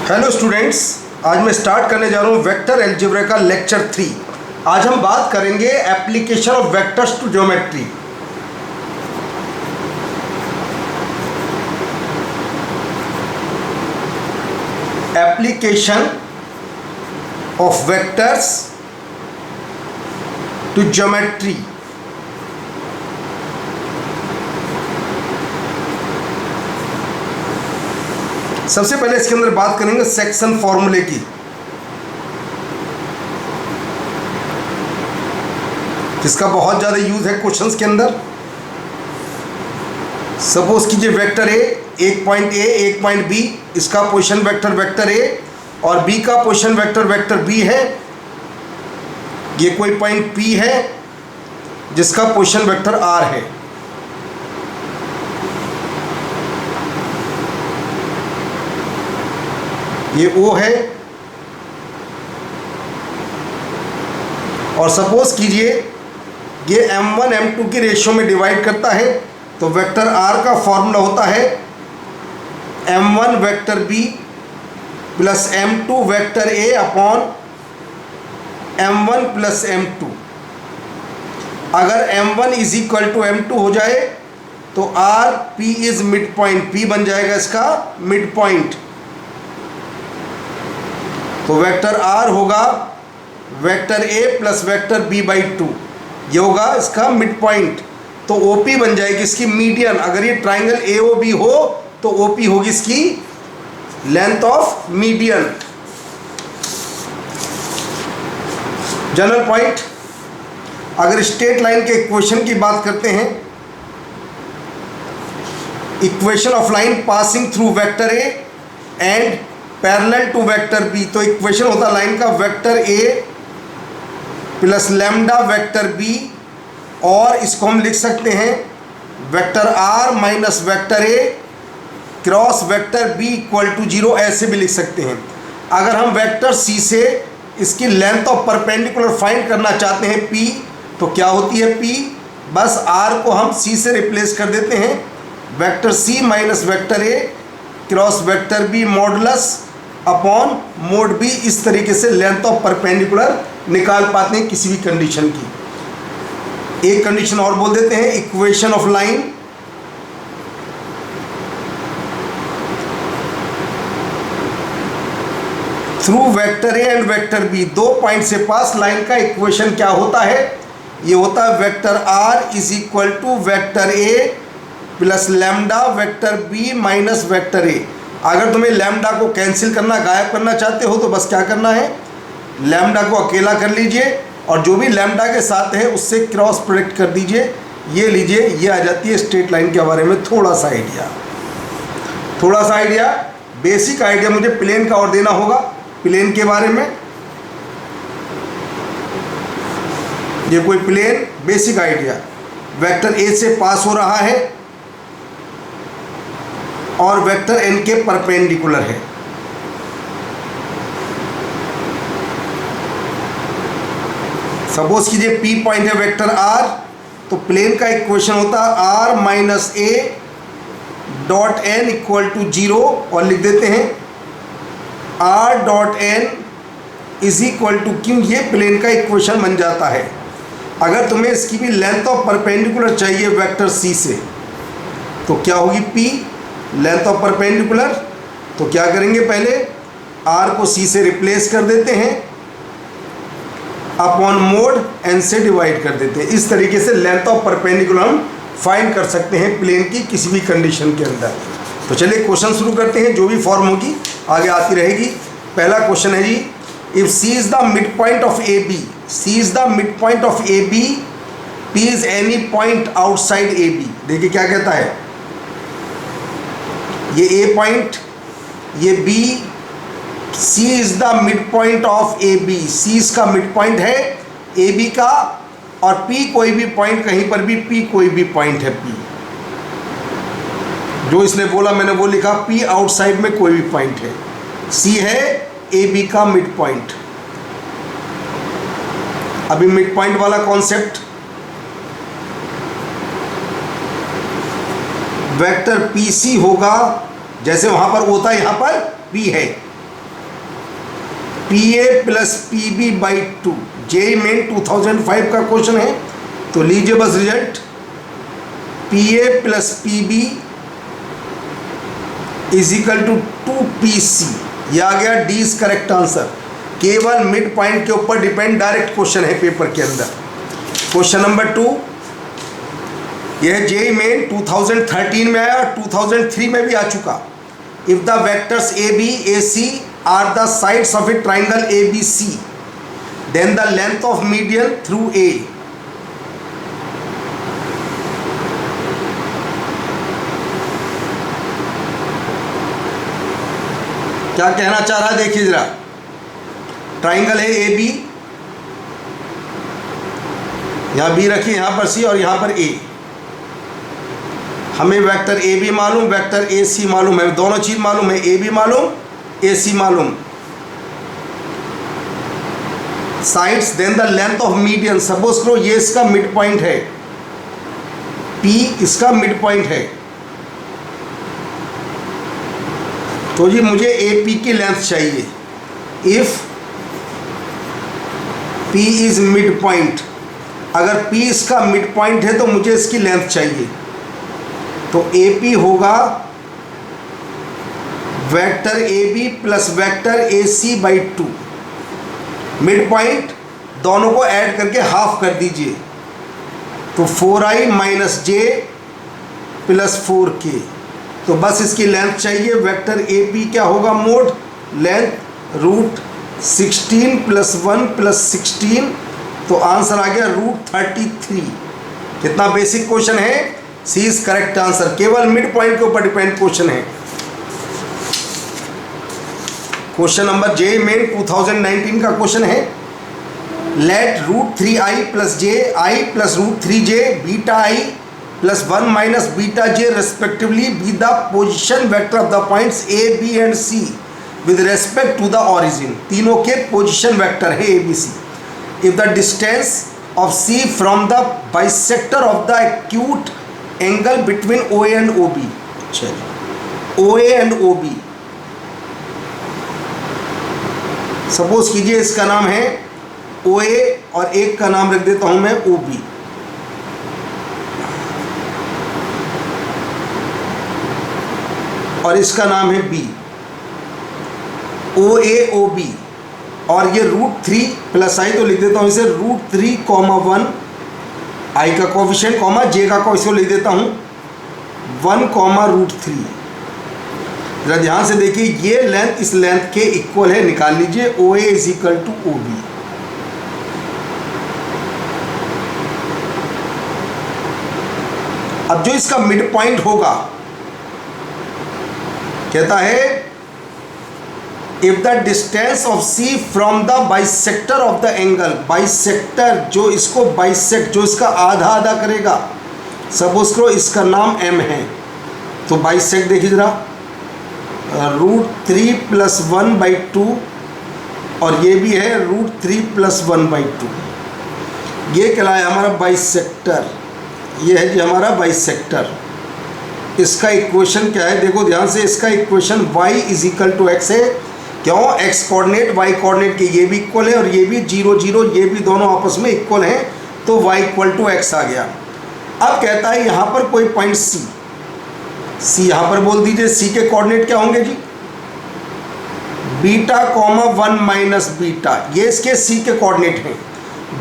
Hello students, आज मैं start करने जा रहा हूँ वेक्टर अलजेब्रा का लेक्चर 3। आज हम बात करेंगे application of vectors to geometry. Application of vectors to geometry. सबसे पहले इसके अंदर बात करेंगे सेक्शन फॉर्मूले की। जिसका बहुत ज़्यादा यूज है क्वेश्चंस के अंदर। सपोज कीजिए वेक्टर ए, एक पॉइंट ए एक पॉइंट बी, इसका पोजीशन वेक्टर वेक्टर ए और बी का पोजीशन वेक्टर वेक्टर बी है। ये कोई पॉइंट पी है जिसका पोजीशन वेक्टर आर है। ये O है और सपोज कीजिए ये m1 m2 की रेशियो में डिवाइड करता है, तो वेक्टर R का फॉर्मूला होता है m1 vector B plus m2 vector A upon m1 plus m2। अगर m1 is equal to m2 हो जाए तो R P is mid point, P बन जाएगा इसका मिड पॉइंट। तो वेक्टर R होगा vector A plus vector B by 2, ये होगा इसका मिड पॉइंट। तो OP बन जाएगी इसकी मीडियन। अगर ये ट्राइंगल AOB हो तो OP होगी इसकी length of median. General point, अगर स्ट्रेट लाइन के इक्वेशन की बात करते हैं, equation of line passing through vector A and parallel to vector b, तो इक्वेशन होता है लाइन का vector a plus lambda vector b, और इसको हम लिख सकते हैं vector r minus vector a cross vector b equal to 0, ऐसे भी लिख सकते हैं। अगर हम वेक्टर सी से इसकी लेंथ ऑफ परपेंडिकुलर फाइंड करना चाहते हैं पी, तो क्या होती है पी, बस आर को हम सी से रिप्लेस कर देते हैं, vector c minus vector a cross vector b modulus upon mod b. इस तरीके से लेंथ ऑफ परपेंडिकुलर निकाल पाते हैं किसी भी कंडीशन की। एक कंडीशन और बोल देते हैं, equation of line through vector a and vector b, दो पॉइंट से पास लाइन का इक्वेशन क्या होता है, ये होता है vector r is equal to vector a plus lambda vector b minus vector a. अगर तुम्हें लैम्डा को कैंसिल करना, गायब करना चाहते हो, तो बस क्या करना है, लैम्डा को अकेला कर लीजिए और जो भी लैम्डा के साथ है उससे क्रॉस प्रोडक्ट कर दीजिए। ये लीजिए, ये आ जाती है स्ट्रेट लाइन के बारे में थोड़ा सा आइडिया, बेसिक आइडिया मुझे प्लेन का और देना होगा। प्लेन के बारे में, ये कोई plane, basic idea, vector a से पास हो रहा है और वेक्टर एन के परपेंडिकुलर है। सपोज कीजिए पी पॉइंट है वेक्टर आर, तो प्लेन का इक्वेशन होता है r minus a dot n equal to 0, और लिख देते हैं r dot n is equal to, क्यों, ये प्लेन का इक्वेशन बन जाता है। अगर तुम्हें इसकी भी लेंथ ऑफ परपेंडिकुलर चाहिए वेक्टर सी से, तो क्या होगी पी लेंथ ऑफ परपेंडिकुलर, तो क्या करेंगे, पहले आर को सी से रिप्लेस कर देते हैं अपॉन मोड एन से डिवाइड कर देते हैं। इस तरीके से लेंथ ऑफ परपेंडिकुलर हम फाइंड कर सकते हैं प्लेन की किसी भी कंडीशन के अंदर। तो चलिए क्वेश्चन शुरू करते हैं, जो भी फॉर्म होगी आगे आती रहेगी। पहला क्वेश्चन है जी, if C is the mid point of A B, C is the mid point of A B, P is any point outside A B. देखिए क्या कहता है, ये ए पॉइंट, ये B, C is the mid point of A B, C इसका mid point है A B का, और पी कोई भी पॉइंट, कहीं पर भी पी कोई भी पॉइंट है, पी जो इसने बोला मैंने वो लिखा, पी आउटसाइड में कोई भी पॉइंट है, सी है ए बी का मिड पॉइंट। अभी मिड पॉइंट वाला कॉन्सेप्ट, वेक्टर पी सी होगा, जैसे वहाँ पर O था यहाँ पर P है, PA plus PB by 2, JEE Main 2005 का क्वेश्चन है। तो लीजिए बस result, PA plus PB is equal to 2PC। यह आ गया डी इज करेक्ट आंसर। केवल मिड पॉइंट के ऊपर डिपेंड, डायरेक्ट क्वेश्चन है पेपर के अंदर। क्वेश्चन नंबर 2, यह जेई मेन 2013 में आया और 2003 में भी आ चुका। If the vectors AB AC are the sides of a triangle ABC, then the length of median through A। क्या कहना चाह रहा है देखिए जरा। ट्राइंगल है AB, यहाँ B रखिए, यहाँ पर C और यहाँ पर A। हमें वेक्टर AB मालूम, वेक्टर AC मालूम है, दोनों चीज मालूम है, AB मालूम, AC मालूम। Sides then the length of median, suppose करो ये इसका मिड पॉइंट है, P इसका मिड पॉइंट है। तो जी मुझे AP की लेंथ चाहिए। If P is mid point, अगर P इसका मिड पॉइंट है तो मुझे इसकी लेंथ चाहिए। तो AP होगा vector AB plus vector AC by 2। Mid point दोनों को ऐड करके हाफ कर दीजिए, तो 4i minus J plus 4K। तो बस इसकी लेंथ चाहिए। वेक्टर AP क्या होगा mod, length root 16 plus 1 plus 16, तो आंसर आ गया रूट 33। कितना बेसिक क्वेश्चन है, सी इज करेक्ट आंसर। केवल मिड पॉइंट के ऊपर डिपेंड क्वेश्चन है। क्वेश्चन नंबर जे मेन 2019 का क्वेश्चन है। Let root 3i plus j i plus root 3j beta i plus 1 minus beta j respectively be the position vector of the points A, B and C with respect to the origin. तीनों के position vector है A, B, C। If the distance of C from the bisector of the acute angle between OA and OB, OA and OB, suppose कीजिए इसका नाम है OA और एक का नाम रख देता हूं मैं OB। और इसका नाम है B। OA OB और ये रूट 3 प्लस आई, तो लिख देता हूं इसे रूट 3 कॉमा 1, आई का कोफिशिएंट कॉमा जे का कोफिशिएंट लिख देता हूं 1 कॉमा रूट 3। जरा ध्यान से देखिए, ये लेंथ इस लेंथ के इक्वल है, निकाल लीजिए। OA is equal to OB। अब जो इसका मिड पॉइंट होगा, कहता है if the distance of C from the bisector of the angle, bisector जो इसको बाइसेक्ट, जो इसका आधा आधा करेगा, सपोज करो इसका नाम M है, तो बाइसेक्ट देखिए जरा, रूट 3 प्लस 1 बाई 2 और ये भी है रूट 3 प्लस 1 बाई 2। ये कहलाया हमारा बाइसेक्टर। ये है जी हमारा बाइसेक्टर। इसका इक्वेशन क्या है, देखो ध्यान से, इसका equation y is equal to x है। क्यों, x कोऑर्डिनेट y कोऑर्डिनेट के ये भी इक्वल है और ये भी 0 0, ये भी दोनों आपस में इक्वल हैं, तो y इक्वल टू एक्स आ गया। अब कहता है यहाँ पर कोई पॉइंट C यहाँ पर बोल दीजिए। C के कोऑर्डिनेट क्या होंगे जी, बीटा कॉमा 1 माइनस बीटा, ये इसके C के कोऑर्डिनेट हैं।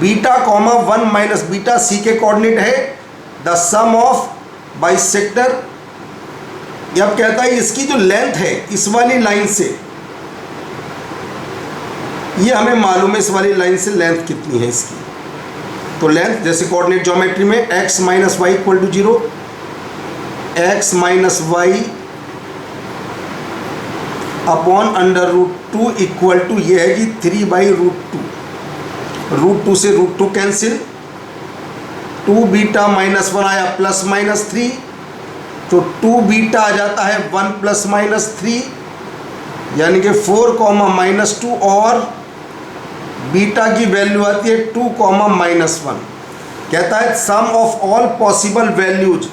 Beta comma 1 minus beta C के कोऑर्डिनेट है। द सम ऑफ बाइसेक्टर, अब कहता है इसकी जो लेंथ है इस वाली लाइन से, ये हमें मालूम है इस वाली लाइन से लेंथ कितनी है इसकी। तो लेंथ जैसे कोऑर्डिनेट ज्योमेट्री में x minus y equal to 0, x minus y upon under root 2 equal to ये है जी 3 बाई रूट 2। रूट 2 से रूट 2 कैंसिल, 2 बीटा माइनस 1 आया प्लस माइनस 3, तो 2 बीटा आ जाता है 1 प्लस माइनस 3, यानी कि 4 कॉमा माइनस 2, और बीटा की वैल्यू आती है 2 कॉमा माइनस 1। कहता है सम ऑफ ऑल पॉसिबल वैल्यूज,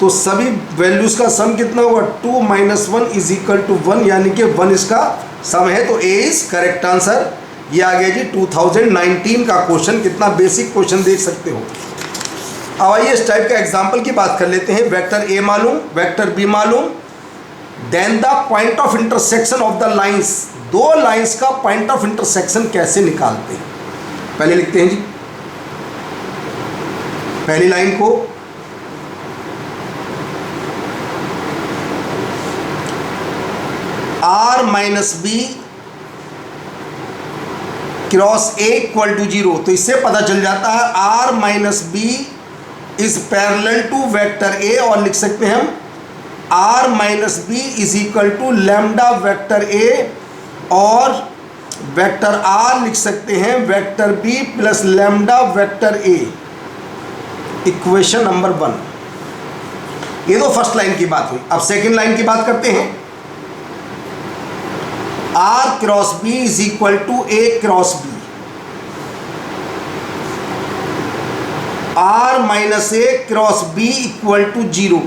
तो सभी वैल्यूज का सम कितना होगा, 2 माइनस 1 इज इक्वल टू 1, यानी कि 1 इसका सम है, तो ए इज करेक्ट आंसर। ये आ गया जी 2019 का क्वेश्चन। कितना बेसिक क्वेश्चन देख सकते हो। अब आइए इस टाइप का एग्जाम्पल की बात कर लेते हैं। वेक्टर ए मालूम, वेक्टर बी मालूम, then the point of intersection of the lines. दो लाइंस का पॉइंट ऑफ इंटरसेक्शन कैसे निकालते हैं। पहले लिखते हैं जी, पहली लाइन को r minus b cross a equal to 0। तो इससे पता चल जाता है r minus b is parallel to vector a, और लिख सकते हैं हम r minus b is equal to lambda vector a, और वेक्टर आर लिख सकते हैं vector b plus lambda vector a. Equation number 1। ये तो फर्स्ट लाइन की बात हुई। अब सेकेंड लाइन की बात करते हैं। R cross b is equal to a cross b, r minus a cross b equal to 0।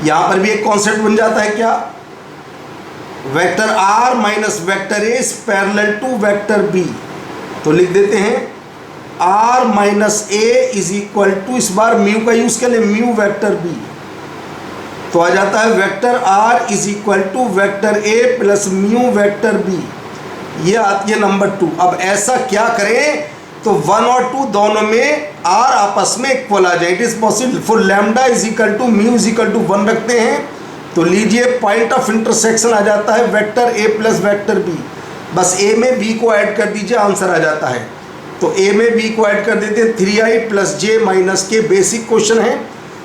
यहां पर भी एक कॉन्सेप्ट बन जाता है क्या, vector r minus vector a is parallel to vector b. तो लिख देते हैं r minus a is equal to, इस बार म्यू का यूज कर ले, म्यू वेक्टर बी। तो आ जाता है vector r is equal to vector a plus mu vector b. ये आती है नंबर 2। अब ऐसा क्या करें तो 1 और 2 दोनों में आर आपस में इक्वल आ जाए। It is possible for lambda is equal to mu is equal to 1 रखते हैं, तो लीजिए पॉइंट ऑफ इंटरसेक्शन आ जाता है vector a plus vector b. बस ए में बी को ऐड कर दीजिए, आंसर आ जाता है। तो ए में बी को ऐड कर देते हैं, 3i प्लस जे माइनस के। बेसिक क्वेश्चन है।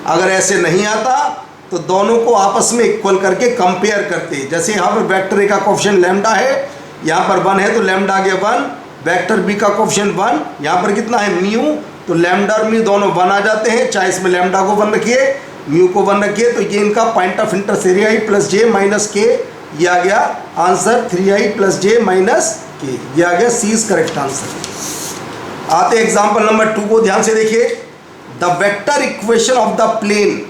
अगर ऐसे नहीं आता तो दोनों को आपस में इक्वल करके कंपेयर करते हैं। जैसे यहाँ पर वेक्टर ए का कोफिशिएंट लैम्डा है, यहाँ पर 1 है तो लैम्डा आ गया 1। वेक्टर बी का कोफिशिएंट 1, यहाँ पर कितना है म्यू, तो लैम्डा और म्यू दोनों 1 आ जाते हैं। चाहे इसमें लैम्डा को 1 रखिए, म्यू को 1 रखिए, तो ये इनका point of intersection 3i plus J minus के। ये आ गया आंसर 3i प्लस जे माइनस के। ये आ गया सी इज करेक्ट आंसर। आते एग्जाम्पल नंबर 2 को ध्यान से देखिए। The vector equation of the plane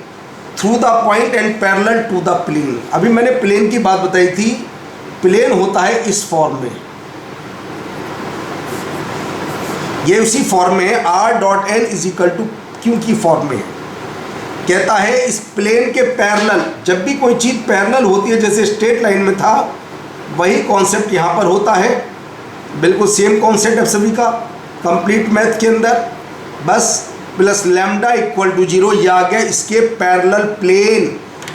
through the point and parallel to the plane. अभी मैंने प्लेन की बात बताई थी। प्लेन होता है इस फॉर्म में, ये उसी फॉर्म में है, r dot n is equal to q की फॉर्म में है। कहता है इस प्लेन के पैरेलल, जब भी कोई चीज़ पैरेलल होती है, जैसे स्ट्रेट लाइन में था, वही कॉन्सेप्ट यहाँ पर होता है। बिल्कुल सेम कॉन्सेप्ट है सभी का कंप्लीट मैथ के अंदर। बस प्लस लैम्डा इक्वल टू 0। ये आ गया इसके पैरेलल प्लेन।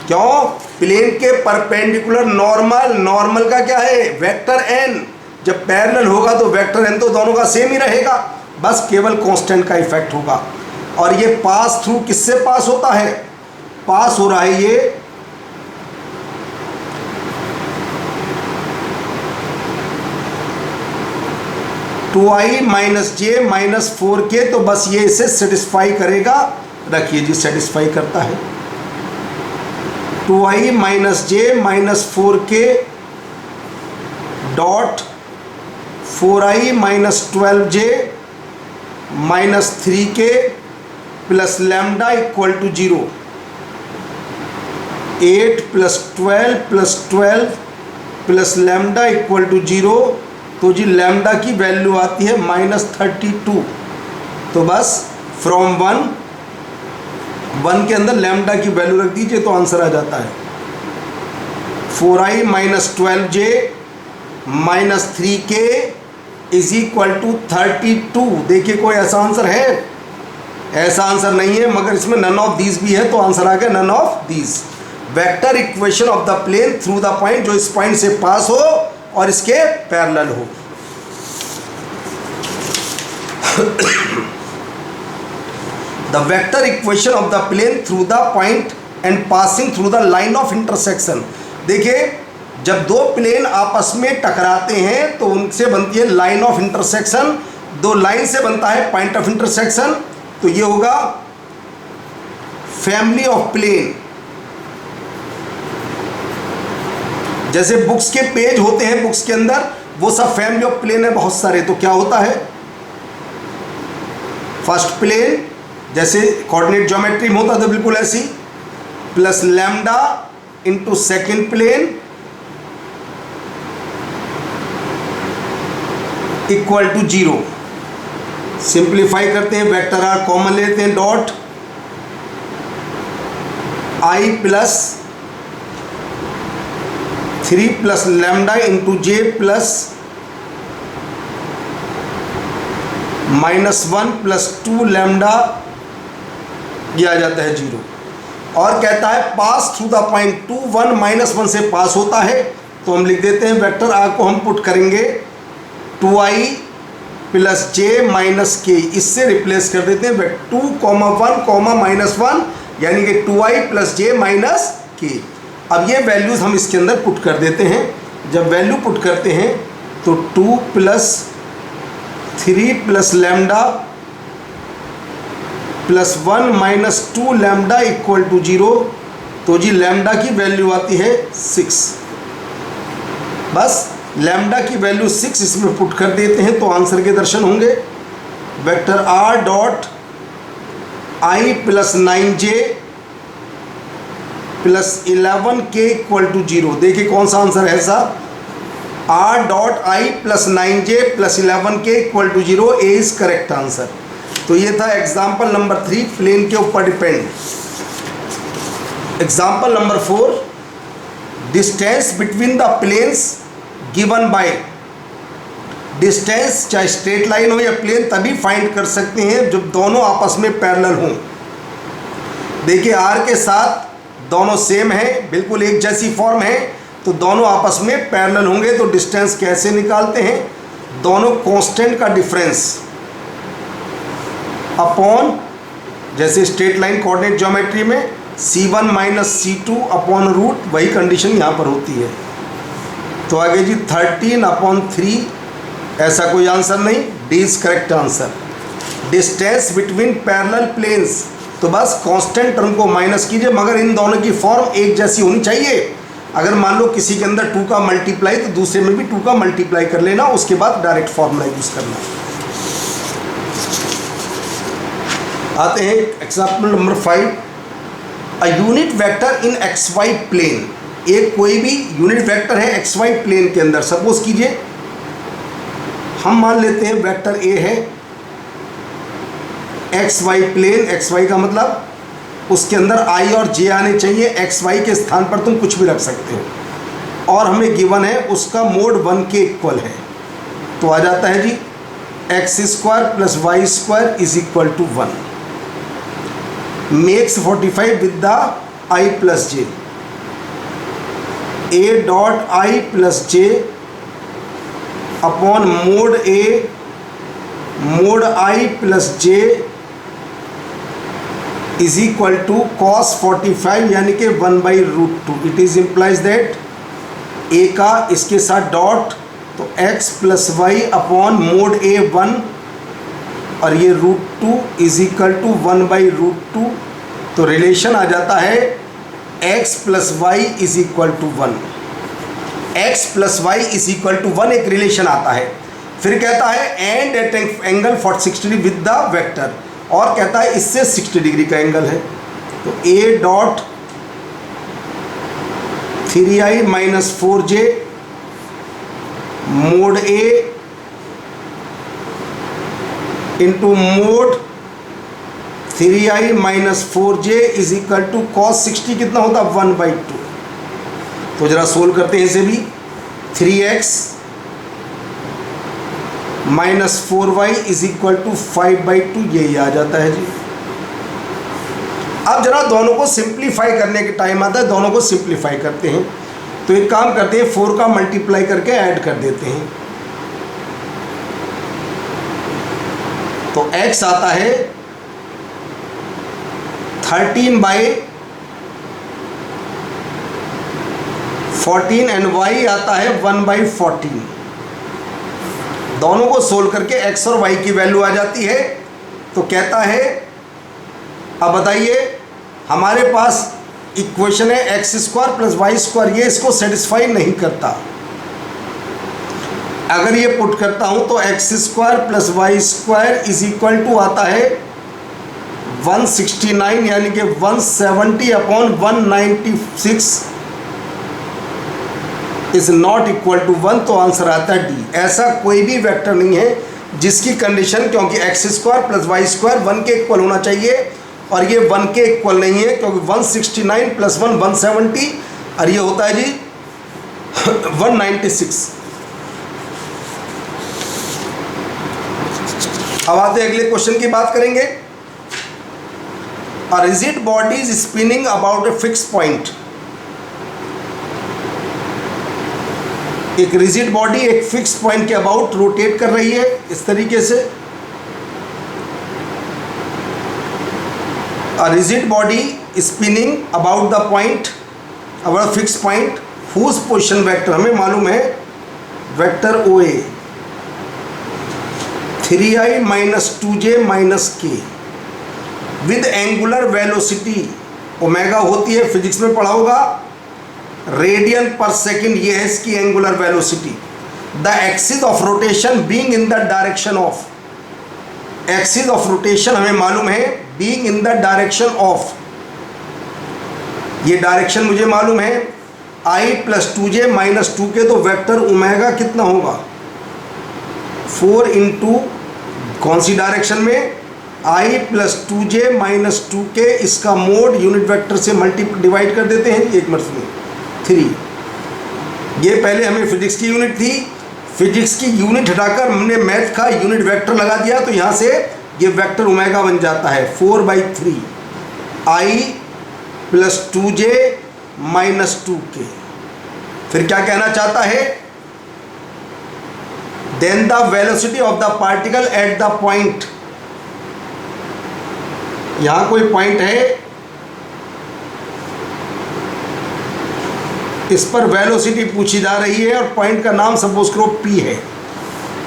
क्यों, प्लेन के परपेंडिकुलर नॉर्मल, नॉर्मल का क्या है वेक्टर एन। जब पैरेलल होगा तो वेक्टर एन तो दोनों का सेम ही रहेगा, बस केवल कांस्टेंट का इफेक्ट होगा। और ये पास थ्रू किससे पास होता है, पास हो रहा है ये two i minus j minus 4k। तो बस ये इसे सेटिस्फाई करेगा। रखिए जी, सेटिस्फाई करता है। 2i minus j minus 4k dot 4i minus 12j minus 3k plus lambda equal to 0। 8 plus 12 plus 12 plus lambda equal to 0। तो जी लैम्डा की वैल्यू आती है -32। तो बस फ्रॉम 1 के अंदर लैम्डा की वैल्यू रख दीजिए तो आंसर आ जाता है 4i minus 12j minus 3k is equal to 32। देखिए कोई ऐसा आंसर है, ऐसा आंसर नहीं है, मगर इसमें नन ऑफ दीज भी है, तो आंसर आ गया none of these. Vector equation of the plane through the point, जो इस पॉइंट से पास हो और इसके पैरेलल हो। The vector equation of the plane through the point and passing through the line of intersection. देखिए जब दो प्लेन आपस में टकराते हैं तो उनसे बनती है लाइन ऑफ इंटरसेक्शन। दो लाइन से बनता है पॉइंट ऑफ इंटरसेक्शन। तो ये होगा फैमिली ऑफ प्लेन। जैसे बुक्स के पेज होते हैं, बुक्स के अंदर वो सब फैमिली ऑफ प्लेन है बहुत सारे। तो क्या होता है, फर्स्ट प्लेन जैसे कोऑर्डिनेट ज्योमेट्री में होता था बिल्कुल ऐसी, plus lambda into second plane equal to 0। Simplify करते हैं, वेक्टर आर कॉमन लेते हैं, dot i plus 3 plus lambda into j plus -1 plus 2 lambda, यह आ जाता है 0। और कहता है पास थ्रू द पॉइंट 2 1 -1 से पास होता है, तो हम लिख देते हैं वेक्टर आर को हम पुट करेंगे 2i प्लस जे माइनस के, इससे रिप्लेस कर देते हैं 2, 1, -1 यानी कि 2i प्लस जे माइनस के। अब ये वैल्यूज़ हम इसके अंदर पुट कर देते हैं। जब वैल्यू पुट करते हैं तो 2 plus 3 plus lambda plus 1 minus 2 lambda equal to 0। तो जी लैम्डा की वैल्यू आती है 6। बस लैम्डा की वैल्यू 6 इसमें पुट कर देते हैं तो आंसर के दर्शन होंगे। Vector r dot i plus 9j plus 11k equal to 0। देखिए कौन सा आंसर है साहब, r dot i plus 9j plus 11k equal to 0, A is correct answer. तो ये था एग्जाम्पल नंबर 3, प्लेन के ऊपर depend. Example number 4, distance between the planes given by. Distance चाहे स्ट्रेट लाइन हो या प्लेन तभी फाइंड कर सकते हैं जब दोनों आपस में पैरेलल हों। देखिए आर के साथ दोनों सेम है, बिल्कुल एक जैसी फॉर्म है, तो दोनों आपस में पैरेलल होंगे। तो डिस्टेंस कैसे निकालते हैं, दोनों कांस्टेंट का डिफरेंस अपॉन, जैसे स्ट्रेट लाइन कोऑर्डिनेट ज्योमेट्री में c1 minus c2 upon root, वही कंडीशन यहाँ पर होती है। तो आगे जी 13/3, ऐसा कोई आंसर नहीं, D is correct answer. Distance between parallel planes, तो बस कांस्टेंट टर्म को माइनस कीजिए, मगर इन दोनों की फॉर्म एक जैसी होनी चाहिए। अगर मान लो किसी के अंदर 2 का मल्टीप्लाई तो दूसरे में भी 2 का मल्टीप्लाई कर लेना, उसके बाद डायरेक्ट फॉर्मूला यूज करना। आते हैं example number 5, a unit vector in xy plane. एक कोई भी यूनिट वेक्टर है xy प्लेन के अंदर। सपोज कीजिए हम मान लेते हैं वेक्टर ए है xy प्लेन, xy का मतलब उसके अंदर i और j आने चाहिए, xy के स्थान पर तुम कुछ भी रख सकते हो, और हमें गिवन है उसका मोड 1 के इक्वल है। तो आ जाता है जी x² plus y² is equal to 1, makes 45 with the i plus j। a dot i plus j upon mod a mod i plus j is equal to cos 45 यानी कि 1/√2। It is implies that a का इसके साथ dot, तो x plus y upon mod a 1 और ये √2 is equal to 1/√2। तो relation आ जाता है x plus y is equal to 1। x plus y is equal to 1 एक रिलेशन आता है। फिर कहता है and at angle 60 degree with the vector, और कहता है इससे 60 डिग्री का एंगल है। तो a dot 3i minus 4j mod a into mod 3i minus 4j is equal to cos 60 कितना होता है 1/2। तो जरा सोल्व करते हैं इसे भी। 3x minus 4y is equal to 5/2, यही आ जाता है जी। अब जरा दोनों को सिंप्लीफाई करने के टाइम आता है, दोनों को सिंप्लीफाई करते हैं। तो एक काम करते हैं 4 का मल्टीप्लाई करके ऐड कर देते हैं। तो x आता है 13/14 एंड y आता है 1/14। दोनों को सोल्व करके x और y की वैल्यू आ जाती है। तो कहता है अब बताइए हमारे पास इक्वेशन है x² प्लस y², ये इसको सेटिस्फाई नहीं करता। अगर ये पुट करता हूं तो x² plus y² is equal to आता है 169 यानी कि 170/196 इज नॉट इक्वल टू 1, तो आंसर आता है डी। ऐसा कोई भी वेक्टर नहीं है जिसकी कंडीशन, क्योंकि x square plus y square 1 के इक्वल होना चाहिए और ये 1 के इक्वल नहीं है, क्योंकि 169 प्लस 1 170 और ये होता है जी 196। अब आते हैं अगले क्वेश्चन की बात करेंगे। A rigid body is spinning about a fix point. एक रिजिड बॉडी एक फिक्स पॉइंट के अबाउट रोटेट कर रही है इस तरीके से। A rigid body spinning about the point, about fix point, whose position vector हमें मालूम है vector O A 3i minus 2j minus k with angular velocity, omega होती है, फिजिक्स में पढ़ा होगा, रेडियन पर सेकेंड, ये है इसकी angular velocity. The axis of rotation being in the direction of, axis of rotation हमें मालूम है being in the direction of, ये डायरेक्शन मुझे मालूम है, i प्लस 2j माइनस 2 के, तो वेक्टर ओमेगा कितना होगा 4 इंटू कौन सी डायरेक्शन में, i प्लस 2j माइनस 2 के, इसका मोड यूनिट वेक्टर से डिवाइड कर देते हैं, एक मिनट में 3। ये पहले हमें फिजिक्स की यूनिट थी, फिजिक्स की यूनिट हटाकर हमने मैथ का यूनिट वेक्टर लगा दिया, तो यहाँ से ये वेक्टर ओमेगा बन जाता है 4/3 i प्लस 2j माइनस 2 के। फिर क्या कहना चाहता है, then the velocity of the particle at the point, यहाँ कोई पॉइंट है, इस पर वेलोसिटी पूछी जा रही है और पॉइंट का नाम सपोज करो P है,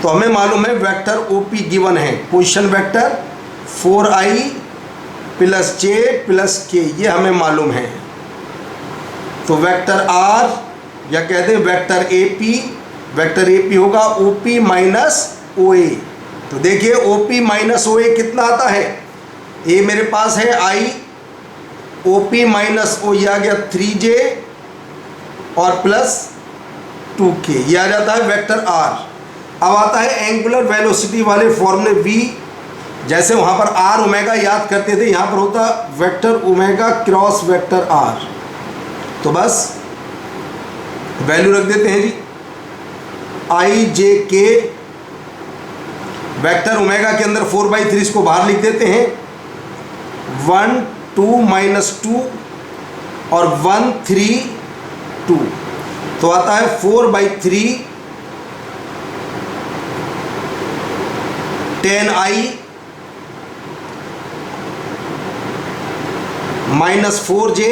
तो हमें मालूम है वेक्टर OP गिवन है, position vector 4i plus j plus k, ये हमें मालूम है। तो वेक्टर R या कहते हैं वेक्टर AP, वेक्टर AP होगा OP माइनस OA। तो देखिए OP माइनस OA कितना आता है, ये मेरे पास है I, OP माइनस O ये आ गया 3j और प्लस 2k, ये आ जाता है वेक्टर R। अब आता है एंगुलर वेलोसिटी वाले फॉर्मूले V, जैसे वहाँ पर R ओमेगा याद करते थे, यहाँ पर होता vector omega cross vector R। तो बस वैल्यू रख देते हैं जी, I j k, vector omega के अंदर 4/3 इसको बाहर लिख देते हैं, 1 2 माइनस 2 और 1 3 2, तो आता है 4/3 10i minus 4j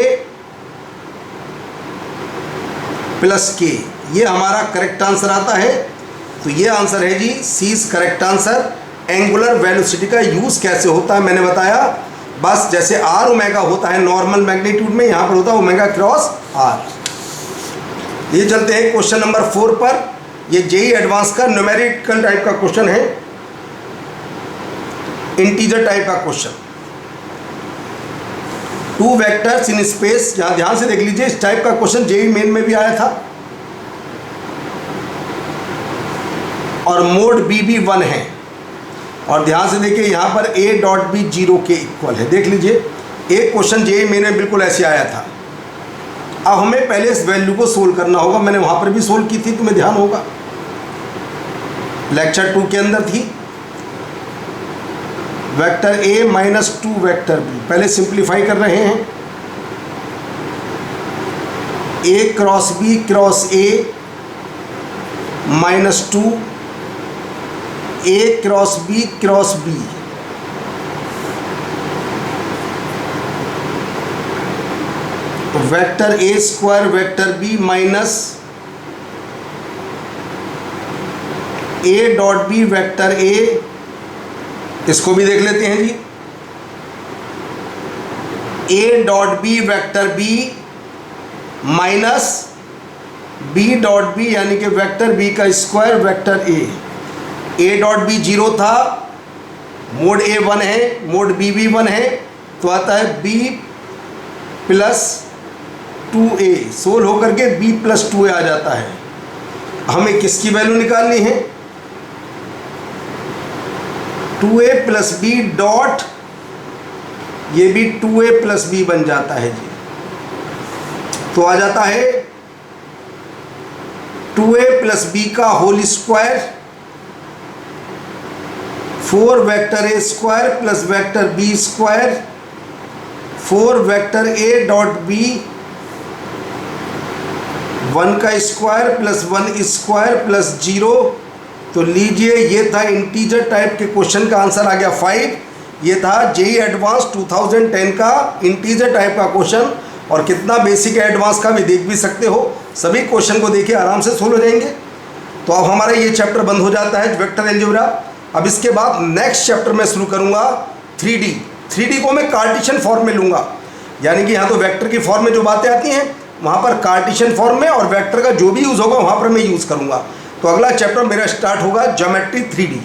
plus k, ये हमारा करेक्ट आंसर आता है। तो ये आंसर है जी C is correct answer. Angular velocity का यूज़ कैसे होता है मैंने बताया, बस जैसे आर ओमेगा होता है नॉर्मल मैग्नीट्यूड में, यहाँ पर होता है ओमेगा क्रॉस आर। ये चलते हैं क्वेश्चन नंबर 4 पर। ये जेई एडवांस का न्यूमेरिकल टाइप का क्वेश्चन है, इंटीजर टाइप का क्वेश्चन। 2 वेक्टर्स इन स्पेस, यहाँ ध्यान से देख लीजिए, इस टाइप का क्वेश्चन जेई मेन में भी आया था और मोड बी भी 1 है। और ध्यान से देखिए यहाँ पर a डॉट बी 0 के इक्वल है। देख लीजिए एक क्वेश्चन जेई मेन में बिल्कुल ऐसे आया था। अब हमें पहले इस वैल्यू को सोल्व करना होगा, मैंने वहाँ पर भी सोल्व की थी, तुम्हें ध्यान होगा लेक्चर 2 के अंदर थी। Vector a minus 2 vector b, पहले सिंप्लीफाई कर रहे हैं, a cross b cross a minus 2 a cross b cross b, vector a square vector b minus a dot b vector a, इसको भी देख लेते हैं जी, a dot b vector b minus b dot b यानी कि vector b का square vector a। a dot b 0 था, mode a 1 है, मोड b भी 1 है, तो आता है b प्लस 2a, सोल्व होकर के b प्लस 2a आ जाता है। हमें किसकी वैल्यू निकालनी है, 2a प्लस बी डॉट, ये भी 2a प्लस बी बन जाता है जी। तो आ जाता है 2a प्लस बी का whole square, 4 vector A square plus vector B square, 4 vector A dot B, 1 का स्क्वायर प्लस 1 स्क्वायर प्लस 0। तो लीजिए ये था इंटीजर टाइप के क्वेश्चन का आंसर आ गया 5। ये था जेईई एडवांस 2010 का इंटीजर टाइप का क्वेश्चन, और कितना बेसिक एडवांस का भी देख भी सकते हो। सभी क्वेश्चन को देखिए आराम से सोल्व हो जाएंगे। तो अब हमारा ये चैप्टर बंद हो जाता है वेक्टर अलजेब्रा। अब इसके बाद नेक्स्ट चैप्टर में शुरू करूँगा 3D। 3D को मैं कार्टेशियन फॉर्म में लूँगा, यानी कि यहाँ तो वेक्टर की फॉर्म में जो बातें आती हैं वहाँ पर कार्टेशियन फॉर्म में, और वेक्टर का जो भी यूज़ होगा वहाँ पर मैं यूज़ करूँगा। तो अगला चैप्टर मेरा स्टार्ट होगा ज्योमेट्री 3D।